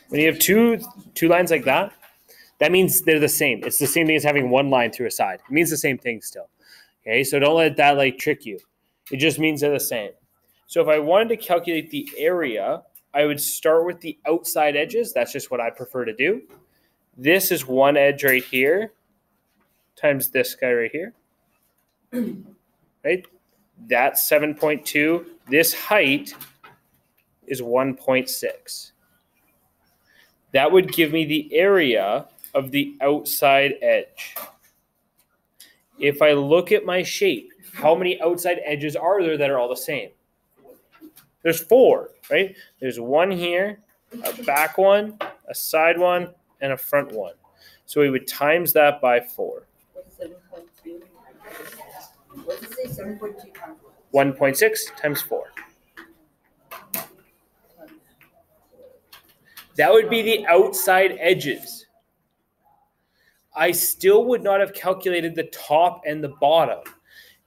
When you have two lines like that, that means they're the same. It's the same thing as having one line through a side. It means the same thing still. Okay, so don't let that like trick you. It just means they're the same. So if I wanted to calculate the area, I would start with the outside edges. That's just what I prefer to do. This is one edge right here times this guy right here. Right? That's 7.2. This height is 1.6. That would give me the area of the outside edge. If I look at my shape, how many outside edges are there that are all the same? There's 4, right? There's one here, a back one, a side one, and a front one. So we would times that by 4. What's 7.2? What did you say? 7.2 times 1.6 times 4. That would be the outside edges. I still would not have calculated the top and the bottom.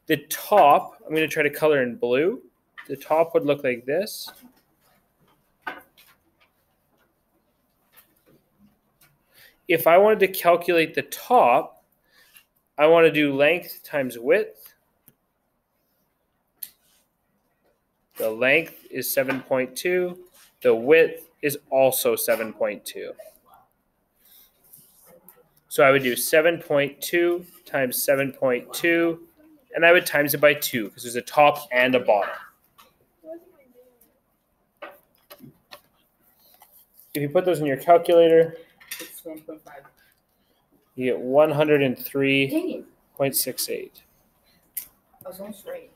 The top, I'm going to try to color in blue. The top would look like this. If I wanted to calculate the top, I want to do length times width. The length is 7.2. The width is also 7.2. So I would do 7.2 times 7.2, and I would times it by 2 because there's a top and a bottom. If you put those in your calculator, It's 1.5. you get 103.68. I was almost right.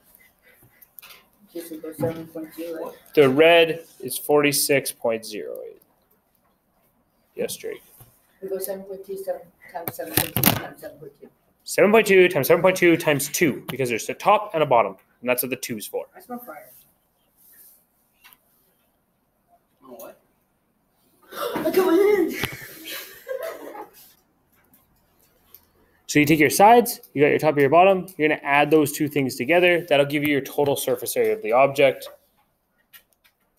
Okay, so go 7.2, right? The red is 46.08. Yes, Drake. We go 7.2 times 7.2 times 7.2. 7.2 times 7.2 times 2 because there's a top and a bottom, and that's what the 2 is for. That's not fire. Oh, what? I go in. So you take your sides, you got your top and your bottom, you're going to add those two things together. That'll give you your total surface area of the object,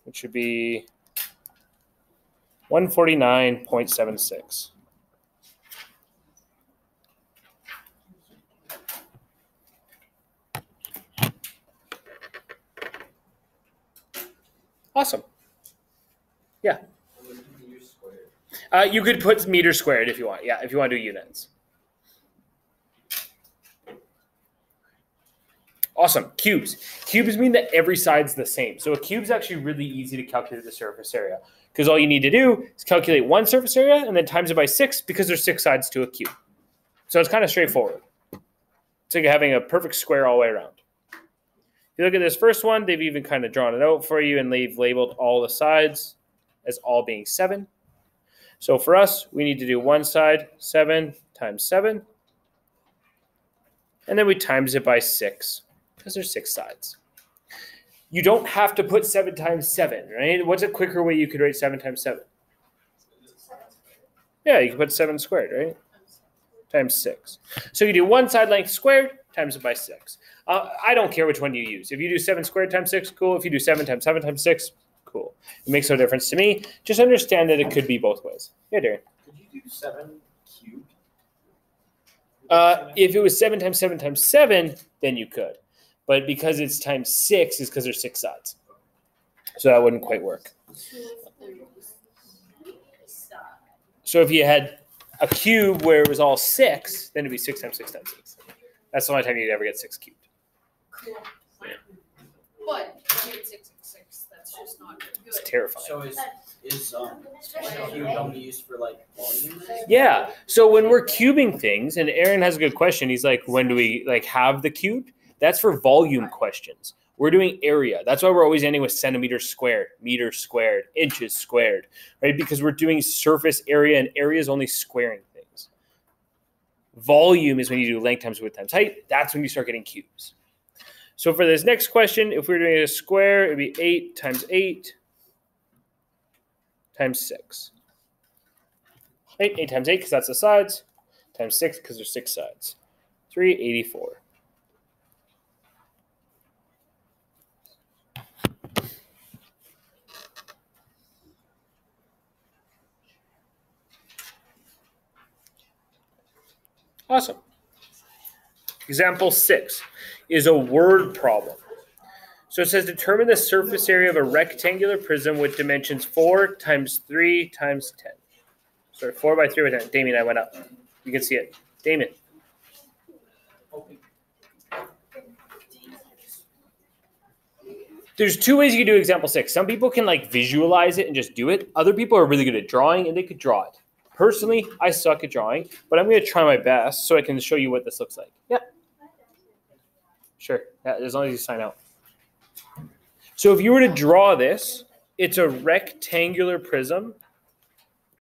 which should be 149.76. Awesome. Yeah. You could put meters squared if you want. Yeah, if you want to do units. Awesome. Cubes. Cubes mean that every side's the same. So a cube's actually really easy to calculate the surface area because all you need to do is calculate one surface area and then times it by 6 because there's 6 sides to a cube. So it's kind of straightforward. It's like having a perfect square all the way around. If you look at this first one, they've even kind of drawn it out for you and they've labeled all the sides as all being 7. So for us, we need to do one side, 7 times 7. And then we times it by 6 because there's 6 sides. You don't have to put 7 times 7, right? What's a quicker way you could write 7 times 7? Yeah, you can put 7 squared, right? Times 6. So you do one side length squared, times it by 6. I don't care which one you use. If you do 7 squared times 6, cool. If you do 7 times 7 times 6, cool. It makes no difference to me. Just understand that it could be both ways. Yeah, Darren. Could you do 7 cubed? If it was 7 times 7 times 7, then you could. But because it's times 6, is because there's 6 sides. So that wouldn't quite work. So if you had a cube where it was all 6, then it'd be 6 times 6 times 6. That's the only time you'd ever get 6 cubed. Cool. But if you get 6 and 6, that's just not good. It's terrifying. So is cube only used for like volume? Yeah. So when we're cubing things, and Aaron has a good question. He's like, when do we like have the cube? That's for volume questions. We're doing area. That's why we're always ending with centimeters squared, meters squared, inches squared, right? Because we're doing surface area, and area is only squaring things. Volume is when you do length times width times height. That's when you start getting cubes. So for this next question, if we're doing a square, it'd be 8 times 8 times 6. Right? 8 times 8 because that's the sides, times 6 because there's 6 sides. 384. Awesome. Example 6 is a word problem. So it says determine the surface area of a rectangular prism with dimensions 4 times 3 times 10. Sorry, 4 by 3 by 10. Damien, I went up. You can see it. Damien. There's 2 ways you can do example 6. Some people can like visualize it and just do it. Other people are really good at drawing and they could draw it. Personally, I suck at drawing, but I'm going to try my best so I can show you what this looks like. Yeah. Sure. Yeah, as long as you sign out. So if you were to draw this, it's a rectangular prism